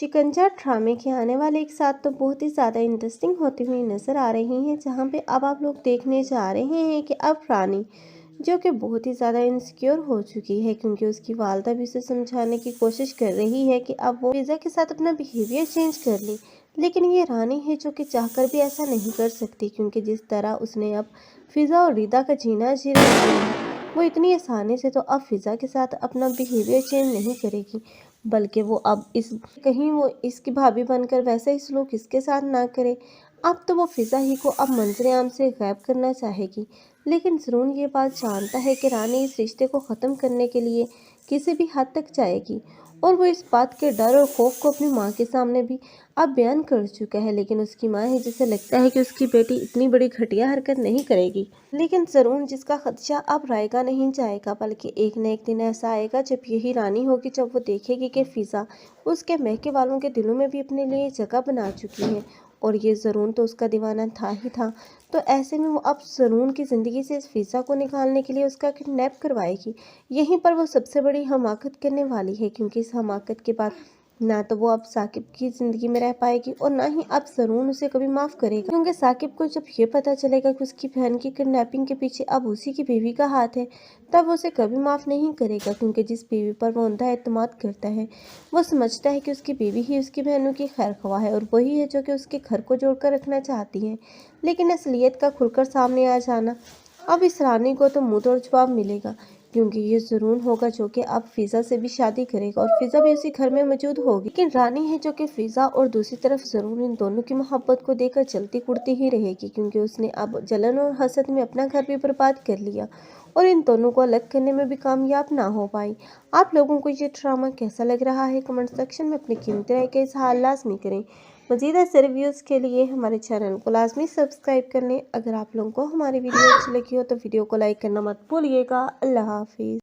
शिकंजा ड्रामे के आने वाले एक साथ तो बहुत ही ज़्यादा इंटरेस्टिंग होती हुई नज़र आ रही हैं, जहां पे अब आप लोग देखने जा रहे हैं कि अब रानी जो कि बहुत ही ज़्यादा इनसिक्योर हो चुकी है, क्योंकि उसकी वालदा भी उसे समझाने की कोशिश कर रही है कि अब वो फिज़ा के साथ अपना बिहेवियर चेंज कर ले। लेकिन ये रानी है जो कि चाहकर भी ऐसा नहीं कर सकती, क्योंकि जिस तरह उसने अब फिज़ा और रिदा का जीना जी रही है, वो इतनी आसानी से तो अब फिज़ा के साथ अपना बिहेवियर चेंज नहीं करेगी, बल्कि वो अब इस कहीं वो इसकी भाभी बनकर वैसा ही सलूक इसके साथ ना करे। अब तो वो फिज़ा ही को अब मंजर-ए-आम से गायब करना चाहेगी। लेकिन ज़रून ये बात जानता है कि रानी इस रिश्ते को ख़त्म करने के लिए किसी भी हद तक जाएगी, और वो इस बात के डर और खौफ को अपनी माँ के सामने भी अब बयान कर चुका है। लेकिन उसकी माँ है जिसे लगता है कि उसकी बेटी इतनी बड़ी घटिया हरकत नहीं करेगी। लेकिन ज़रून जिसका खदशा अब रायगा नहीं जाएगा, बल्कि एक न एक दिन ऐसा आएगा जब यही रानी होगी, जब वो देखेगी कि फिज़ा उसके महके वालों के दिलों में भी अपने लिए जगह बना चुकी है, और ये ज़रून तो उसका दीवाना था ही था। तो ऐसे में वो अब ज़रून की ज़िंदगी से इस फिज़ा को निकालने के लिए उसका किडनैप करवाएगी। यहीं पर वो सबसे बड़ी हमाकत करने वाली है, क्योंकि इस हमाकत के बाद ना तो वो अब साकिब की ज़िंदगी में रह पाएगी, और ना ही अब ज़रून उसे कभी माफ़ करेगा, क्योंकि साकिब को जब ये पता चलेगा कि उसकी बहन की किडनैपिंग के पीछे अब उसी की बीवी का हाथ है, तब वो उसे कभी माफ़ नहीं करेगा। क्योंकि जिस बीवी पर वो अंधा एतमाद करता है, वो समझता है कि उसकी बीवी ही उसकी बहनों की खैर ख्वाह है, और वही है जो कि उसके घर को जोड़कर रखना चाहती है। लेकिन असलियत का खुलकर सामने आ जाना, अब इस रानी को तो मुंह तोड़ जवाब मिलेगा, क्योंकि ये ज़रून होगा जो कि अब फिज़ा से भी शादी करेगा, और फिज़ा भी उसी घर में मौजूद होगी। लेकिन रानी है जो कि फिज़ा और दूसरी तरफ ज़रून, इन दोनों की मोहब्बत को देखकर जलती कुड़ती ही रहेगी, क्योंकि उसने अब जलन और हसद में अपना घर भी बर्बाद कर लिया, और इन दोनों को अलग करने में भी कामयाब ना हो पाई। आप लोगों को ये ड्रामा कैसा लग रहा है, कमेंट सेक्शन में अपनी कीमती राय का इज़हार लाजमी करें। मज़ीद ऐसे रिव्यूज़ के लिए हमारे चैनल को लाजमी सब्सक्राइब कर लें। अगर आप लोगों को हमारी वीडियो अच्छी लगी हो तो वीडियो को लाइक करना मत भूलिएगा। अल्लाह हाफिज़।